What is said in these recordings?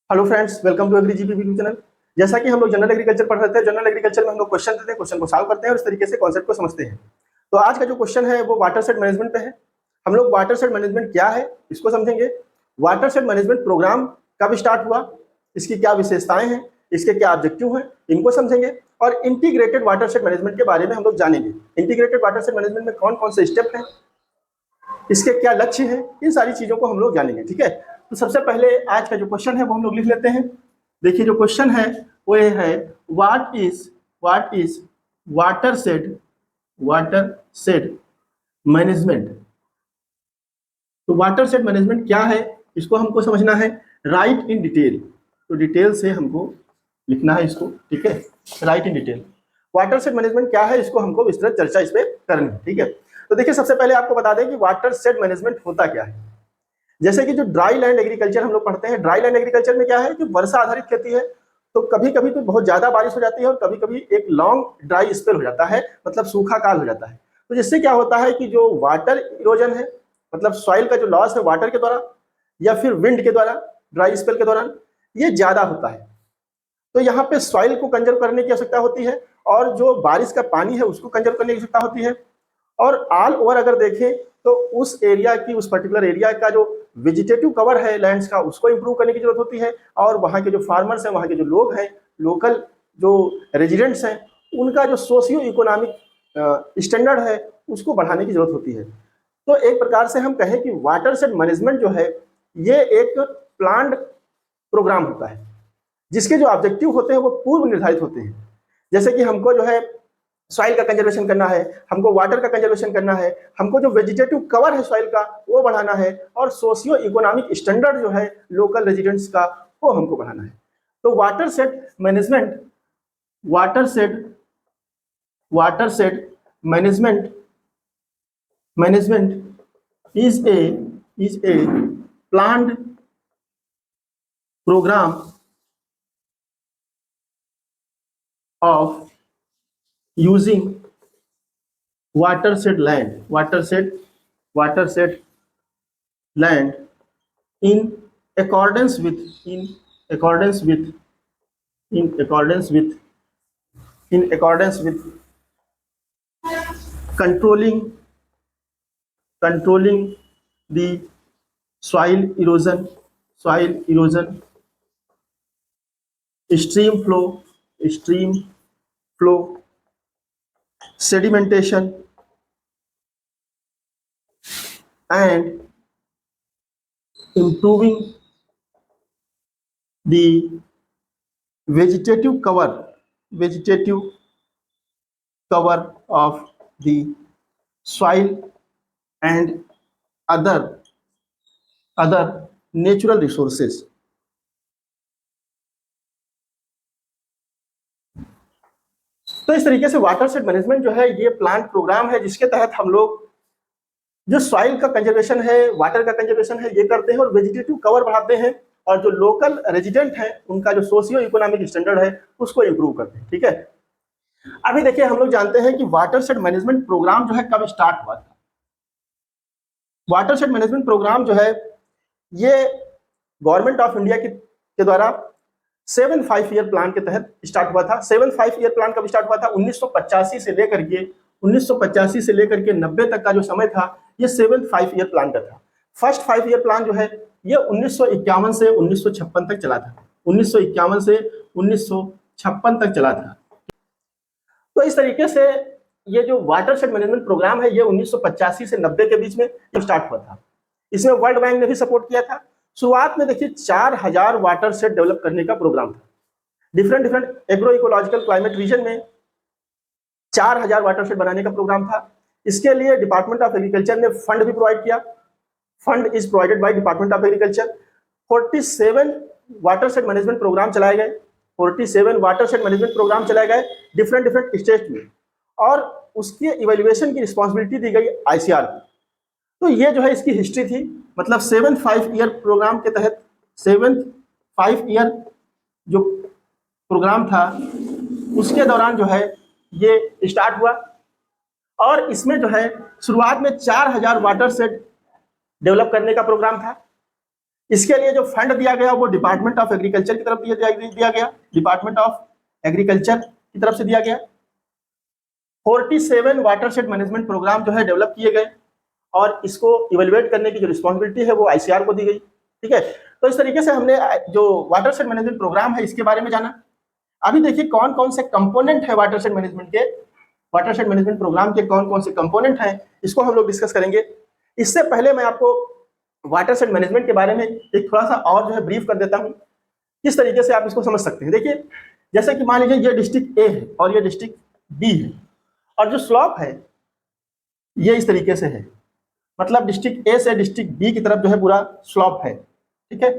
Hello friends, welcome to agri GP YouTube channel. जैसा कि हम लोग जनरल एग्रीकल्चर पढ़ रहे थे, जनरल एग्रीकल्चर में हम लोग क्वेश्चन देते हैं, क्वेश्चन को सॉल्व करते हैं और इस तरीके से कॉन्सेप्ट को समझते हैं। तो आज का जो क्वेश्चन है वो वाटर शेड मैनेजमेंट पे है। हम लोग वाटर शेड मैनेजमेंट क्या है इसको समझेंगे। वाटर शेड मैनेजमेंट प्रोग्राम कब स्टार्ट हुआ, इसकी क्या विशेषताएं हैं, इसके क्या ऑब्जेक्टिव हैं, इनको समझेंगे। और इंटीग्रेटेड वाटर शेड मैनेजमेंट के बारे में हम लोग जानेंगे। इंटीग्रेटेड वाटर शेड मैनेजमेंट में कौन कौन से स्टेप हैं, इसके क्या लक्ष्य हैं, इन सारी चीजों को हम लोग जानेंगे। ठीक है, तो सबसे पहले आज का जो क्वेश्चन है वो हम लोग लिख लेते हैं। देखिए जो क्वेश्चन है वो ये है, what is water shade management. तो वाटर शेड मैनेजमेंट क्या है इसको हमको समझना है। राइट इन डिटेल, तो डिटेल से हमको लिखना है इसको। ठीक है, right in detail water shade management क्या है, इसको हमको विस्तृत चर्चा इस पे करनी है। ठीक है, तो देखिए सबसे पहले आपको बता दें कि वाटर शेड मैनेजमेंट होता क्या है। जैसे कि जो ड्राई लैंड एग्रीकल्चर हम लोग पढ़ते हैं, ड्राई लैंड एग्रीकल्चर में क्या है कि वर्षा आधारित खेती है। तो कभी कभी तो बहुत ज्यादा बारिश हो जाती है और कभी कभी एक लॉन्ग ड्राई स्पेल हो जाता है, मतलब सूखा काल हो जाता है। तो जिससे क्या होता है कि जो वाटर इरोजन है, मतलब सॉइल का जो लॉस है वाटर के द्वारा या फिर विंड के द्वारा ड्राई स्पेल के दौरान, ये ज्यादा होता है। तो यहाँ पे सॉइल को कंजर्व करने की आवश्यकता होती है और जो बारिश का पानी है उसको कंजर्व करने की आवश्यकता होती है। और ऑल ओवर अगर देखें तो उस एरिया की, उस पर्टिकुलर एरिया का जो वेजिटेटिव कवर है लैंड्स का, उसको इंप्रूव करने की जरूरत होती है। और वहाँ के जो फार्मर्स हैं, वहाँ के जो लोग हैं, लोकल जो रेजिडेंट्स हैं, उनका जो सोशियो इकोनॉमिक स्टैंडर्ड है उसको बढ़ाने की जरूरत होती है। तो एक प्रकार से हम कहें कि वाटर शेड मैनेजमेंट जो है ये एक प्लान्ड प्रोग्राम होता है, जिसके जो ऑब्जेक्टिव होते हैं वो पूर्व निर्धारित होते हैं। जैसे कि हमको जो है सॉइल का कंजर्वेशन करना है, हमको वाटर का कंजर्वेशन करना है, हमको जो वेजिटेटिव कवर है सॉइल का वो बढ़ाना है, और सोशियो इकोनॉमिक स्टैंडर्ड जो है लोकल रेजिडेंट्स का वो हमको बढ़ाना है। तो watershed management is a planned programme of using watershed land in accordance with controlling the soil erosion, stream flow, sedimentation, and improving the vegetative cover of the soil and other natural resources. तो इस तरीके से water shade management जो है ये plan programme है, जिसके तहत हम लोग जो सॉइल का कंजर्वेशन है, वाटर का कंजर्वेशन है, ये करते हैं और वेजिटेटिव कवर बढ़ाते हैं, और जो लोकल रेजिडेंट है उनका जो सोशियो इकोनॉमिक स्टैंडर्ड है उसको इंप्रूव करते हैं। ठीक है, अभी देखिए हम लोग जानते हैं कि वाटर शेड मैनेजमेंट प्रोग्राम जो है कब स्टार्ट हुआ था। वाटर शेड मैनेजमेंट प्रोग्राम जो है ये गवर्नमेंट ऑफ इंडिया के द्वारा 7-5 ईयर प्लान के तहत स्टार्ट हुआ था। 7-5 ईयर प्लान कब स्टार्ट हुआ था? 1985 से लेकर के 90 तक का जो समय था ये 7-5 ईयर प्लान का था। फर्स्ट 5 ईयर प्लान जो है ये 1951 से 1956 तक चला था। 1951 से 1956 तक चला था। तो इस तरीके से ये जो वाटर शेड मैनेजमेंट प्रोग्राम है ये 1985 से 90 के बीच में स्टार्ट हुआ था। इसमें वर्ल्ड बैंक ने भी सपोर्ट किया था। शुरुआत में देखिए 4000 वाटर शेड डेवलप करने का प्रोग्राम था। Different agro ecological climate reason में 4000 वाटर शेड बनाने का प्रोग्राम था। इसके लिए डिपार्टमेंट ऑफ एग्रीकल्चर ने फंड भी प्रोवाइड किया। Fund is provided by department of agriculture. 47 watershed management programme चलाए गए। 47 वाटर शेड मैनेजमेंट प्रोग्राम चलाए गए डिफरेंट स्टेट में, और उसकी इवैल्यूएशन की रिस्पॉन्सिबिलिटी दी गई आईसीआर को। तो ये जो है इसकी हिस्ट्री थी, मतलब 7-5 ईयर प्रोग्राम के तहत 7-5 ईयर जो प्रोग्राम था उसके दौरान जो है ये स्टार्ट हुआ। और इसमें जो है शुरुआत में 4000 वाटर शेड डेवलप करने का प्रोग्राम था। इसके लिए जो फंड दिया गया वो डिपार्टमेंट ऑफ एग्रीकल्चर की तरफ दिया गया, डिपार्टमेंट ऑफ एग्रीकल्चर की तरफ से दिया गया। 47 वाटरशेड मैनेजमेंट प्रोग्राम जो है डेवलप किए गए और इसको इवेलुएट करने की जो रिस्पॉन्सिबिलिटी है वो आईसीआर को दी गई। ठीक है, तो इस तरीके से हमने जो वाटरशेड मैनेजमेंट प्रोग्राम है इसके बारे में जाना। अभी देखिए कौन कौन से कंपोनेंट है वाटरशेड मैनेजमेंट के, वाटरशेड मैनेजमेंट प्रोग्राम के कौन कौन से कंपोनेंट हैं, इसको हम लोग डिस्कस करेंगे। इससे पहले मैं आपको वाटरशेड मैनेजमेंट के बारे में एक थोड़ा सा और जो है ब्रीफ कर देता हूं, किस तरीके से आप इसको समझ सकते हैं। देखिए जैसे कि मान लीजिए ये डिस्ट्रिक्ट ए है और ये डिस्ट्रिक्ट बी है, और जो स्लॉप है ये इस तरीके से है, मतलब डिस्ट्रिक्ट ए से डिस्ट्रिक्ट बी की तरफ जो है पूरा स्लॉप है। ठीक है,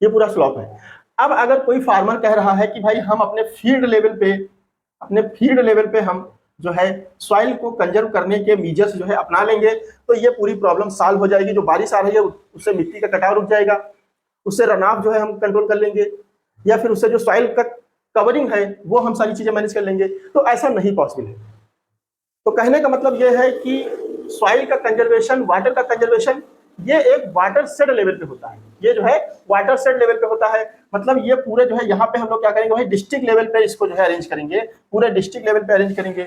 ये पूरा स्लॉप है। अब अगर कोई फार्मर कह रहा है कि भाई हम अपने फील्ड लेवल पे हम जो है सॉइल को कंजर्व करने के मीजर्स जो है अपना लेंगे, तो ये पूरी प्रॉब्लम सॉल्व हो जाएगी। जो बारिश आ रही है उससे मिट्टी का कटाव रुक जाएगा, उससे रनऑफ जो है हम कंट्रोल कर लेंगे, या फिर उससे जो सॉइल का कवरिंग है वो हम सारी चीजें मैनेज कर लेंगे। तो ऐसा नहीं पॉसिबल है। तो कहने का मतलब ये है कि सॉइल का कंजर्वेशन, वाटर का कंजर्वेशन, ये एक वाटर शेड लेवल पे होता है। ये जो है वाटर शेड लेवल पे होता है, मतलब ये पूरे जो है यहाँ पे हम लोग क्या करेंगे भाई डिस्ट्रिक्ट लेवल पे इसको जो है अरेंज करेंगे, पूरे डिस्ट्रिक्ट लेवल पे अरेंज करेंगे।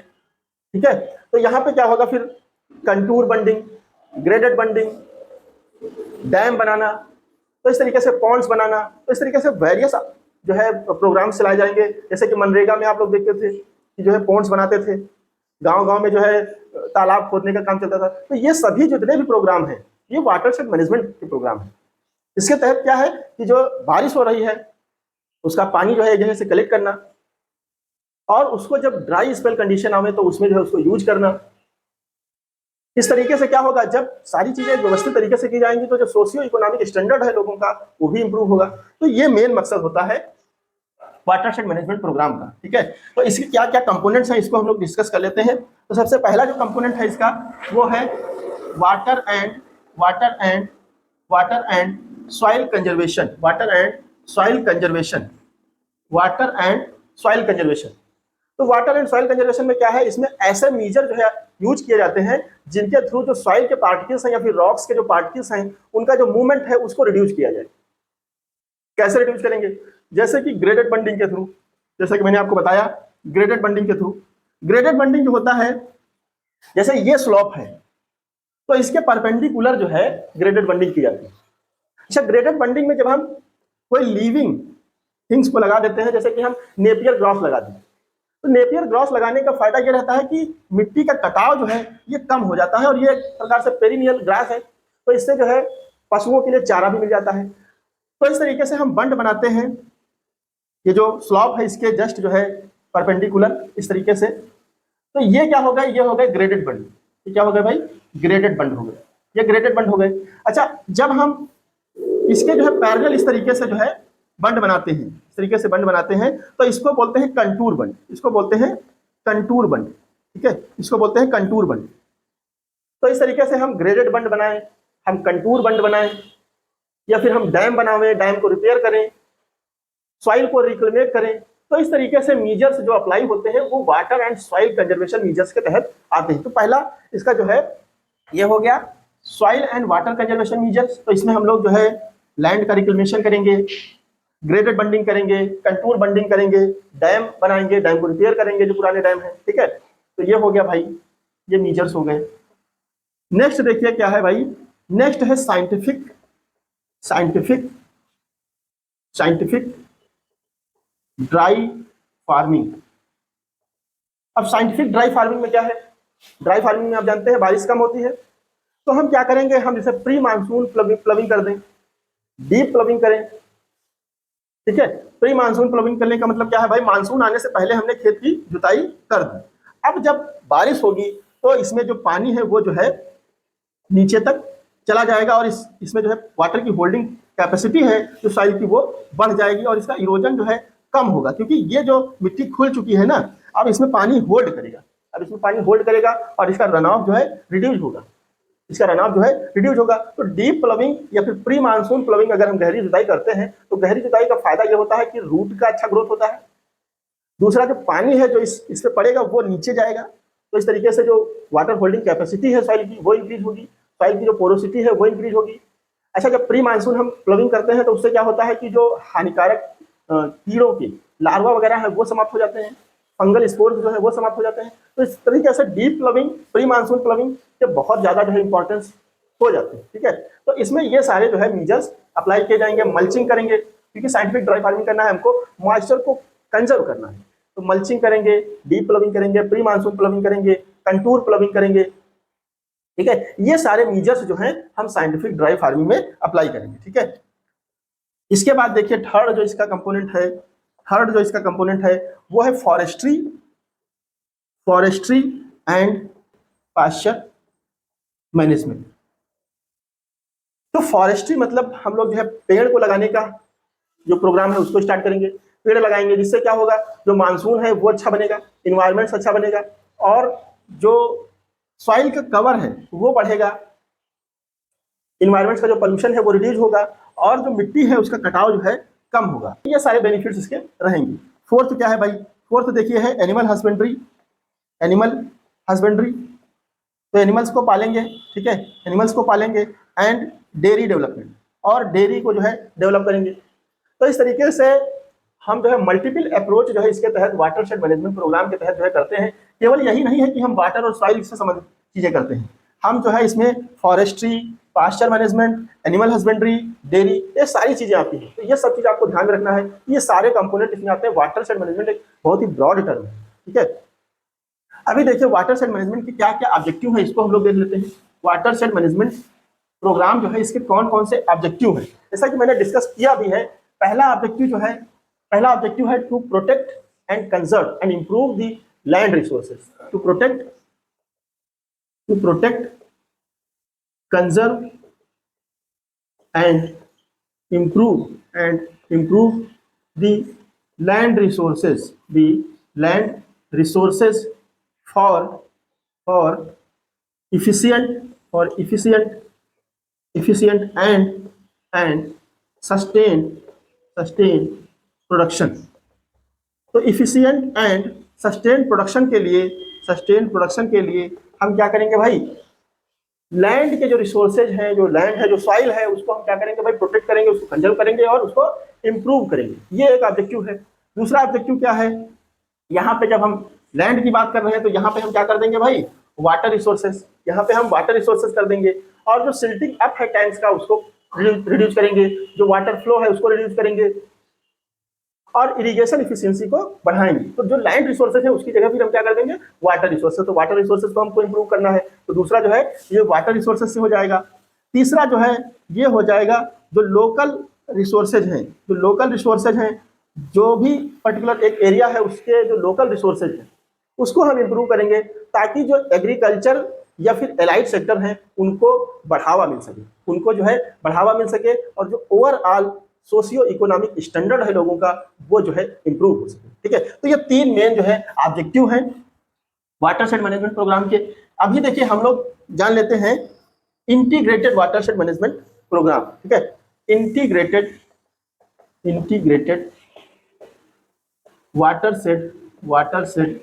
ठीक है, तो यहाँ पे क्या होगा फिर contour bunding, graded bunding, dam बनाना, तो इस तरीके से पॉन्ड्स बनाना, तो इस तरीके से वेरियस जो है प्रोग्राम चलाए जाएंगे। जैसे कि मनरेगा में आप लोग देखते थे कि जो है पॉन्ड्स बनाते थे, गांव-गांव में जो है तालाब खोदने का काम चलता था। तो ये सभी जितने भी प्रोग्राम हैं ये वाटरशेड मैनेजमेंट के प्रोग्राम है। इसके तहत क्या है कि जो बारिश हो रही है उसका पानी जो है एक जगह से कलेक्ट करना, और उसको जब ड्राई स्पेल कंडीशन आवे तो उसमें जो है उसको यूज करना। इस तरीके से क्या होगा, जब सारी चीजें व्यवस्थित तरीके से की जाएंगी तो जो सोशियो इकोनॉमिक स्टैंडर्ड है लोगों का वो भी इंप्रूव होगा। तो ये मेन मकसद होता है वाटरशेड मैनेजमेंट प्रोग्राम का। ठीक है, तो इसके क्या क्या कंपोनेंट्स हैं इसको हम लोग डिस्कस कर लेते हैं। तो सबसे पहला जो कंपोनेंट है इसका वो है water and soil conservation. Water and soil conservation. तो वाटर एंड सॉइल कंजर्वेशन में क्या है, इसमें ऐसे मेजर जो है यूज किए जाते हैं जिनके थ्रू जो सॉइल के पार्टिकल्स हैं या फिर रॉक्स के जो पार्टिकल्स हैं उनका जो मूवमेंट है उसको रिड्यूस किया जाए। कैसे रिड्यूस करेंगे, जैसे कि ग्रेडेड बंडिंग के थ्रू, जैसे कि मैंने आपको बताया ग्रेडेड बंडिंग के थ्रू। ग्रेडेड बंडिंग जो होता है, जैसे ये स्लॉप है तो इसके परपेंडिकुलर जो है ग्रेडेड बंडिंग की जाती है। अच्छा, ग्रेडेड बंडिंग में जब हम कोई लिविंग थिंग्स को लगा देते हैं, जैसे कि हम नेपियर ग्रास लगा दें, तो नेपियर ग्रास लगाने का फायदा ये रहता है कि मिट्टी का कटाव जो है ये कम हो जाता है, और ये एक प्रकार से पेरिनियल ग्रास है, तो इससे जो है पशुओं के लिए चारा भी मिल जाता है। तो इस तरीके से हम बंड बनाते हैं। ये जो स्लॉप है इसके जस्ट जो है परपेंडिकुलर इस तरीके से, तो ये क्या होगा, ये हो गए ग्रेडेड बंड। ये क्या हो गए भाई, ग्रेडेड बंड हो गए, ये ग्रेडेड बंड हो गए। अच्छा, जब हम इसके जो है पैरेलल इस तरीके से जो है बंड बनाते हैं, इस तरीके से बंड बनाते हैं, तो इसको बोलते हैं कंटूर बंड। इसको बोलते हैं कंटूर बंड। ठीक है, इसको बोलते हैं कंटूर बंड। तो इस तरीके से हम ग्रेडेड बंड बनाएं, हम कंटूर बंड बनाएं, या फिर हम डैम बनावें, डैम को रिपेयर करें, सॉइल को रिक्लेमेट करें। तो इस तरीके से मीजर्स जो अप्लाई होते हैं वो water and soil conservation measures के तहत आते हैं। तो पहला इसका जो है ये हो गया soil and water conservation measures. तो इसमें हम लोग जो है लैंड का रिक्लेमेशन करेंगे, ग्रेडेड बंडिंग करेंगे, कंटूर बंडिंग करेंगे, डैम बनाएंगे, डैम को रिपेयर करेंगे जो पुराने डैम है। ठीक है, तो ये हो गया भाई, ये मीजर्स हो गए। नेक्स्ट देखिए क्या है भाई, नेक्स्ट है साइंटिफिक ड्राई फार्मिंग। अब साइंटिफिक ड्राई फार्मिंग में क्या है, ड्राई फार्मिंग में आप जानते हैं बारिश कम होती है, तो हम क्या करेंगे, हम जैसे प्री मानसून प्लविंग कर दें, डीप प्लविंग करें। ठीक है, प्री मानसून प्लविंग करने का मतलब क्या है भाई, मानसून आने से पहले हमने खेत की जुताई कर दी। अब जब बारिश होगी तो इसमें जो पानी है वो जो है नीचे तक चला जाएगा, और इसमें जो है वाटर की होल्डिंग कैपेसिटी है जो सॉइल की वो बढ़ जाएगी, और इसका इरोजन जो है कम होगा, क्योंकि ये जो मिट्टी खुल चुकी है ना, अब इसमें पानी होल्ड करेगा, और इसका रन ऑफ जो है रिड्यूस होगा। तो डीप प्लविंग या फिर प्री मानसून प्लविंग अगर हम गहरी जुताई करते हैं तो गहरी जुताई का फायदा ये होता है कि रूट का अच्छा ग्रोथ होता है। दूसरा, जो पानी है जो इस पे पड़ेगा वो नीचे जाएगा, तो इस तरीके से जो वाटर होल्डिंग कैपेसिटी है सॉइल की वो इंक्रीज होगी, सॉइल की जो पोरोसिटी है वो इंक्रीज होगी। अच्छा, जब प्री मानसून हम प्लविंग करते हैं तो उससे क्या होता है कि जो हानिकारक कीड़ों के लार्वा वगैरह है वो समाप्त हो जाते हैं, फंगल स्पोर्स जो है वो समाप्त हो जाते हैं। तो इस तरीके से डीप प्लविंग, प्री मानसून प्लविंग के बहुत ज्यादा जो है इंपॉर्टेंस हो जाते हैं। ठीक है, तो इसमें ये सारे जो है मेजर्स अप्लाई किए जाएंगे। मल्चिंग करेंगे, क्योंकि साइंटिफिक ड्राई फार्मिंग करना है हमको, मॉइस्चर को कंजर्व करना है, तो मल्चिंग करेंगे, डीप प्लविंग करेंगे, प्री मानसून प्लविंग करेंगे, कंटूर प्लविंग करेंगे। ठीक है, ये सारे मेजर्स जो हैं हम साइंटिफिक ड्राई फार्मिंग में अप्लाई करेंगे। ठीक है, इसके बाद देखिए थर्ड जो इसका कंपोनेंट है वो है फॉरेस्ट्री एंड पास्चर मैनेजमेंट। तो फॉरेस्ट्री मतलब हम लोग जो है पेड़ को लगाने का जो प्रोग्राम है उसको स्टार्ट करेंगे। पेड़ लगाएंगे जिससे क्या होगा, जो मानसून है वो अच्छा बनेगा, इन्वायरमेंट अच्छा बनेगा, और जो सॉइल का कवर है वो बढ़ेगा, इन्वायरमेंट का जो पोल्यूशन है वो रिड्यूस होगा, और जो मिट्टी है उसका कटाव जो है कम होगा। ये सारे बेनिफिट्स इसके रहेंगे। फोर्थ क्या है भाई, फोर्थ देखिए है एनिमल हस्बेंड्री। तो एनिमल्स को पालेंगे, ठीक है, एनिमल्स को पालेंगे, एंड डेयरी डेवलपमेंट, और डेयरी को जो है डेवलप करेंगे। तो इस तरीके से हम जो है मल्टीपल अप्रोच जो है इसके तहत वाटरशेड मैनेजमेंट प्रोग्राम के तहत जो है करते हैं। केवल यही नहीं है कि हम वाटर और सॉइल से संबंधित चीजें करते हैं, हम जो है इसमें forestry, pasture management, animal husbandry, dairy, ये सारी चीजें आती हैं। तो ये सब चीज आपको ध्यान में रखना है, ये सारे कंपोनेंट इसमें आते हैं। वाटरशेड मैनेजमेंट एक बहुत ही ब्रॉड टर्म है। ठीक है, अभी देखिए वाटरशेड मैनेजमेंट के क्या क्या ऑब्जेक्टिव है, इसको हम लोग देख लेते हैं। वाटरशेड मैनेजमेंट प्रोग्राम जो है इसके कौन कौन से ऑब्जेक्टिव हैं, जैसा कि मैंने डिस्कस किया भी है। पहला ऑब्जेक्टिव है to protect and conserve and improve the land resources. To protect, conserve and improve the land resources for efficient and sustained production. तो इफिशिएंट एंड सस्टेन प्रोडक्शन के लिए हम क्या करेंगे भाई, लैंड के जो रिसोर्सेज हैं, जो लैंड है, जो सॉइल है, उसको हम क्या करेंगे भाई, प्रोटेक्ट करेंगे, उसको कंजर्व करेंगे और उसको इंप्रूव करेंगे। ये एक ऑब्जेक्टिव है। दूसरा ऑब्जेक्टिव क्या है, यहाँ पे जब हम लैंड की बात कर रहे हैं तो यहाँ पे हम क्या कर देंगे भाई, वाटर रिसोर्सेज, यहाँ पे हम वाटर रिसोर्सेज कर देंगे, और जो सिल्टिंग अप है टैंक्स का उसको रिड्यूस करेंगे, जो वाटर फ्लो है उसको रिड्यूस करेंगे, और इरिगेशन इफिशियंसी को बढ़ाएंगे। तो जो लैंड रिसोर्सेज है उसकी जगह फिर हम क्या कर देंगे, वाटर रिसोर्सेज। तो वाटर रिसोर्सेज को हमको इंप्रूव करना है, तो दूसरा जो है ये वाटर रिसोर्सेज से हो जाएगा। तीसरा जो है ये हो जाएगा जो लोकल रिसोर्सेज हैं, जो भी पर्टिकुलर एक एरिया है उसके जो लोकल रिसोर्सेज हैं उसको हम इंप्रूव करेंगे, ताकि जो एग्रीकल्चर या फिर एलाइड सेक्टर हैं उनको बढ़ावा मिल सके, और जो ओवरऑल सोशियो इकोनॉमिक स्टैंडर्ड है लोगों का वो जो है इंप्रूव हो सके। ठीक है, तो ये तीन मेन जो है ऑब्जेक्टिव हैं वाटरशेड मैनेजमेंट प्रोग्राम के। अभी देखिए हम लोग जान लेते हैं इंटीग्रेटेड वाटरशेड मैनेजमेंट प्रोग्राम। ठीक है, इंटीग्रेटेड वाटरशेड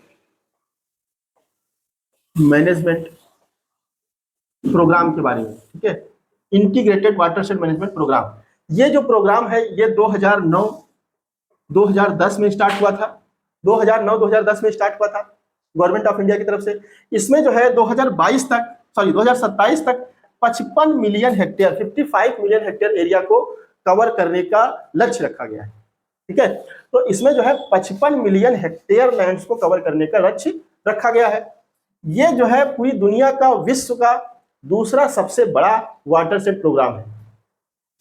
मैनेजमेंट प्रोग्राम के बारे में। ठीक है, इंटीग्रेटेड वाटरशेड मैनेजमेंट प्रोग्राम, ये जो प्रोग्राम है ये 2009-2010 में स्टार्ट हुआ था। 2009-2010 में स्टार्ट हुआ था गवर्नमेंट ऑफ इंडिया की तरफ से। इसमें जो है 2027 तक 55 million hectare 55 million hectare area को कवर करने का लक्ष्य रखा गया है। ठीक है, तो इसमें जो है 55 मिलियन हेक्टेयर लैंड्स को कवर करने का लक्ष्य रखा गया है। ये जो है पूरी दुनिया का, विश्व का दूसरा सबसे बड़ा वाटरशेड प्रोग्राम है।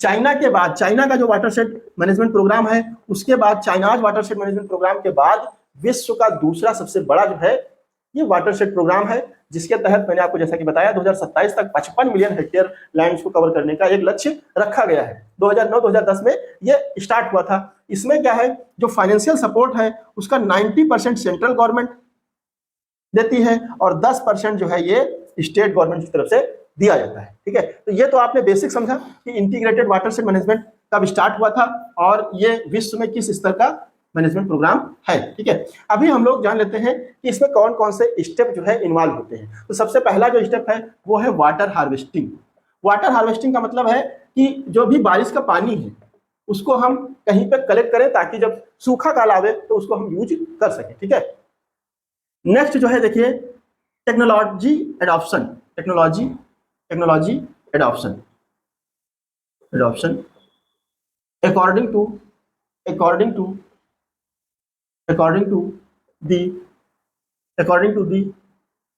चाइना के बाद, चाइना का जो वाटरशेड मैनेजमेंट प्रोग्राम है उसके बाद, चाइनाज वाटरशेड मैनेजमेंट प्रोग्राम के बाद विश्व का दूसरा सबसे बड़ा जो है ये वाटरशेड प्रोग्राम है, जिसके तहत मैंने आपको जैसा कि बताया 2027 तक 55 मिलियन हेक्टेयर लैंड्स को कवर करने का एक लक्ष्य रखा गया है। 2009-2010 में ये स्टार्ट हुआ था। इसमें क्या है, जो फाइनेंशियल सपोर्ट है उसका 90% सेंट्रल गवर्नमेंट देती है और 10% जो है ये स्टेट गवर्नमेंट की तरफ से दिया जाता है। ठीक है, तो ये तो आपने बेसिक समझा कि इंटीग्रेटेड वाटरशेड मैनेजमेंट कब स्टार्ट हुआ था और ये विश्व में किस स्तर का मैनेजमेंट प्रोग्राम है। ठीक है, अभी हम लोग जान लेते हैं कि इसमें कौन कौन से स्टेप जो है इन्वॉल्व होते हैं। तो सबसे पहला जो स्टेप है वो है वाटर हार्वेस्टिंग। वाटर हार्वेस्टिंग का मतलब है कि जो भी बारिश का पानी है उसको हम कहीं पे कलेक्ट करें ताकि जब सूखा काल आवे तो उसको हम यूज कर सकें, ठीक है। नेक्स्ट जो है देखिए technology adoption, technology technology adoption adoption according to according to according to the according to the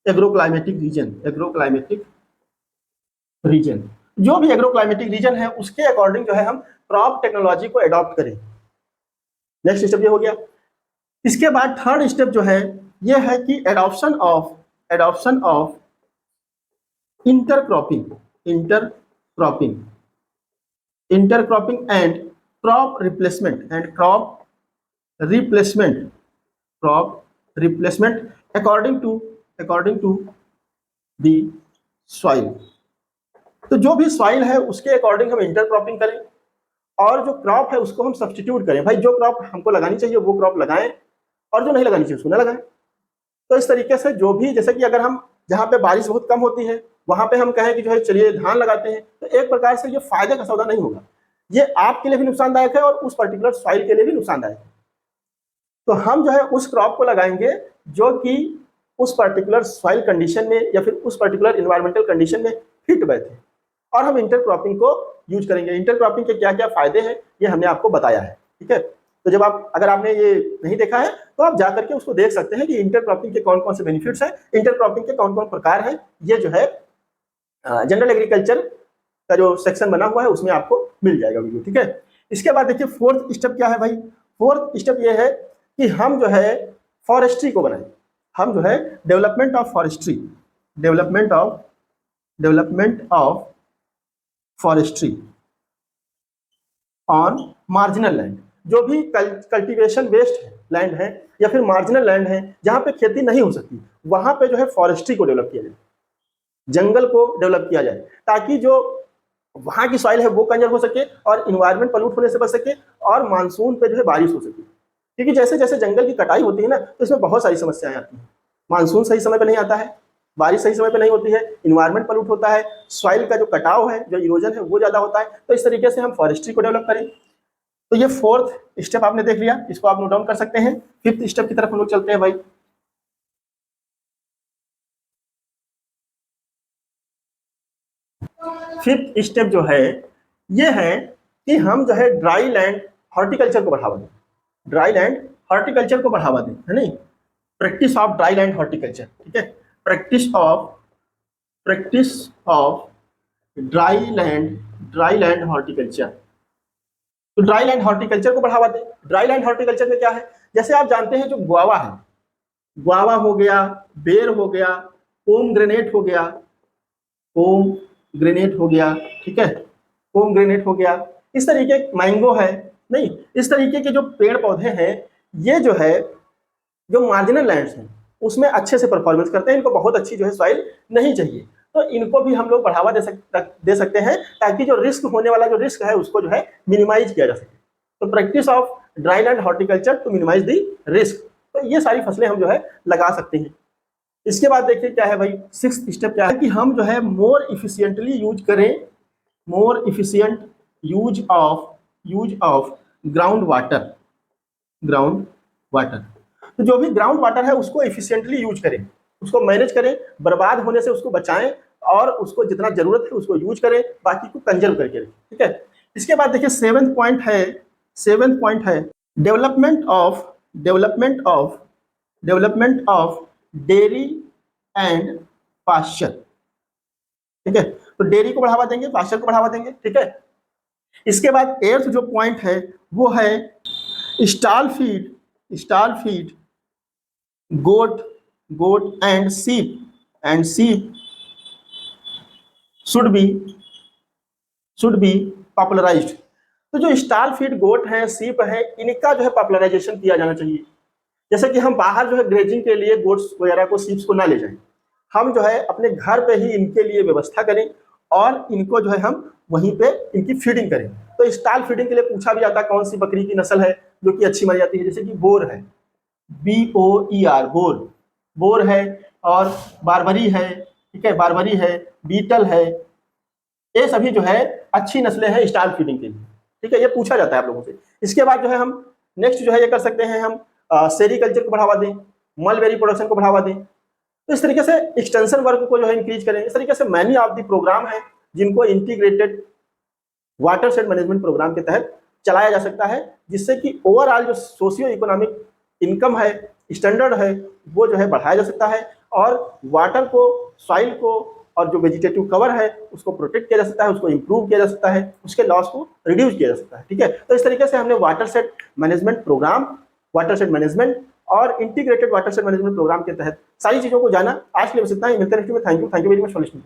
agroclimatic region जो भी एग्रोक्लाइमेटिक रीजन है उसके अकॉर्डिंग जो है हम क्रॉप टेक्नोलॉजी को अडॉप्ट करें। नेक्स्ट स्टेप ये हो गया। इसके बाद थर्ड स्टेप जो है ये है कि adoption of intercropping and crop replacement according to the soil. तो जो भी सॉइल है उसके अकॉर्डिंग हम इंटरक्रॉपिंग करें और जो क्रॉप है उसको हम सब्स्टिट्यूट करें। भाई जो क्रॉप हमको लगानी चाहिए वो क्रॉप लगाएं और जो नहीं लगानी चाहिए उसको ना लगाएं। तो इस तरीके से जो भी, जैसे कि अगर हम जहाँ पे बारिश बहुत कम होती है वहां पे हम कहें कि जो है चलिए धान लगाते हैं, तो एक प्रकार से ये फायदे का सौदा नहीं होगा, ये आपके लिए भी नुकसानदायक है और उस पर्टिकुलर सॉइल के लिए भी नुकसानदायक है। तो हम जो है उस क्रॉप को लगाएंगे जो कि उस पर्टिकुलर सॉइल कंडीशन में या फिर उस पर्टिकुलर इन्वायरमेंटल कंडीशन में फिट बैठे, और हम इंटरक्रॉपिंग को यूज करेंगे। इंटरक्रॉपिंग के क्या क्या फायदे हैं ये हमने आपको बताया है, ठीक है। तो जब अगर आपने ये नहीं देखा है तो आप जाकर के उसको देख सकते हैं कि इंटरक्रॉपिंग के कौन कौन से बेनिफिट्स हैं, इंटरक्रॉपिंग के कौन कौन प्रकार हैं। ये जो है जनरल एग्रीकल्चर का जो सेक्शन बना हुआ है उसमें आपको मिल जाएगा वीडियो, ठीक है। इसके बाद देखिए फोर्थ स्टेप क्या है भाई। फोर्थ स्टेप ये है कि हम जो है फॉरेस्ट्री को बनाएं। हम जो है development of forestry on marginal land. जो भी कल्टीवेशन वेस्ट लैंड है या फिर मार्जिनल लैंड है जहां पे खेती नहीं हो सकती, वहां पे जो है फॉरेस्ट्री को डेवलप किया जाए, जंगल को डेवलप किया जाए, ताकि जो वहां की सॉइल है वो कंजर्व हो सके और इन्वायरमेंट पॉल्यूट होने से बच सके और मानसून पे जो है बारिश हो सके। क्योंकि जैसे जैसे जंगल की कटाई होती है ना तो इसमें बहुत सारी समस्याएं आती हैं। मानसून सही समय पर नहीं आता है, बारिश सही समय पर नहीं होती है, इन्वायरमेंट पॉल्यूट होता है, सॉइल का जो कटाव है, जो इरोजन है वो ज्यादा होता है। तो इस तरीके से हम फॉरेस्ट्री को डेवलप करें। तो ये फोर्थ स्टेप आपने देख लिया, इसको आप नोट डाउन कर सकते हैं। फिफ्थ स्टेप की तरफ हम लोग चलते हैं भाई। फिफ्थ स्टेप जो है ये है कि हम जो है ड्राई लैंड हॉर्टिकल्चर को बढ़ावा दें। ड्राई लैंड हॉर्टिकल्चर को बढ़ावा दें, है नहीं, practice of dry land horticulture, ठीक है। Practice of dry land horticulture. तो ड्राई लैंड हॉर्टिकल्चर को बढ़ावा दें। ड्राई लैंड हॉर्टिकल्चर में क्या है, जैसे आप जानते हैं जो गुआवा है, गुआवा हो गया, बेर हो गया, पोमग्रेनेट हो गया, ठीक है, पोमग्रेनेट हो गया, इस तरीके मैंगो है, नहीं, इस तरीके के जो पेड़ पौधे हैं ये जो है जो मार्जिनल लैंड्स हैं उसमें अच्छे से परफॉर्मेंस करते हैं। इनको बहुत अच्छी जो है सॉइल नहीं चाहिए, तो इनको भी हम लोग बढ़ावा दे सकते हैं ताकि जो रिस्क होने वाला जो रिस्क है उसको जो है मिनिमाइज किया जा सके। तो practice of dry land horticulture to minimise the risk. तो ये सारी फसलें हम जो है लगा सकते हैं। इसके बाद देखिए क्या है भाई, सिक्स्थ स्टेप क्या है कि हम जो है मोर इफिशिएंटली यूज करें, more efficient use of ground water. तो जो भी ग्राउंड वाटर है उसको इफिशिएंटली यूज करें, उसको मैनेज करें, बर्बाद होने से उसको बचाएं और उसको जितना जरूरत है उसको यूज करें, बाकी को कंजर्व करके रखें, ठीक है। इसके बाद देखिए सेवेंथ पॉइंट है development of dairy and pasture, ठीक है। तो डेयरी को बढ़ावा देंगे, पास्चर को बढ़ावा देंगे, ठीक है। इसके बाद एर्थ जो पॉइंट है वो है स्टॉल फीड गोट एंड सीप शुड बी पॉपुलराइज्ड। तो जो स्टॉल फीड गोट है, सीप है, इनका जो है पॉपुलराइजेशन किया जाना चाहिए। जैसे कि हम बाहर जो है ग्रेजिंग के लिए गोट्स वगैरह को, सीप्स को ना ले जाएं, हम जो है अपने घर पे ही इनके लिए व्यवस्था करें और इनको जो है हम वहीं पे इनकी फीडिंग करें। तो स्टॉल फीडिंग के लिए पूछा भी जाता है कौन सी बकरी की नस्ल है जो कि अच्छी मानी जाती है, जैसे कि बोर है, BOER, बोर है, और बारबरी है, ठीक है, बारबरी है, बीटल है, ये सभी जो है अच्छी नस्लें हैं स्टार फीडिंग के लिए। ठीक है, ये पूछा जाता है आप लोगों से। इसके बाद जो है हम नेक्स्ट जो है ये कर सकते हैं, हम सेरीकल्चर को बढ़ावा दें, मलबेरी प्रोडक्शन को बढ़ावा दें। तो इस तरीके से एक्सटेंशन वर्क को जो है इंक्रीज करें। इस तरीके से मैनी ऑफ द प्रोग्राम है जिनको इंटीग्रेटेड वाटरशेड मैनेजमेंट प्रोग्राम के तहत चलाया जा सकता है, जिससे कि ओवरऑल जो सोशियो इकोनॉमिक इनकम है, स्टैंडर्ड है, वो जो है बढ़ाया जा सकता है और वाटर को, सॉइल को और जो वेजिटेटिव कवर है उसको प्रोटेक्ट किया जा सकता है, उसको इंप्रूव किया जा सकता है, उसके लॉस को रिड्यूस किया जा सकता है। ठीक है, तो इस तरीके से हमने watershed management programme, watershed management और इंटीग्रेटेड वाटरशेड मैनेजमेंट प्रोग्राम के तहत सारी चीजों को जाना। आज के लिए बस इतना ही, मिलते हैं नेक्स्ट में। Thank you very much for listening.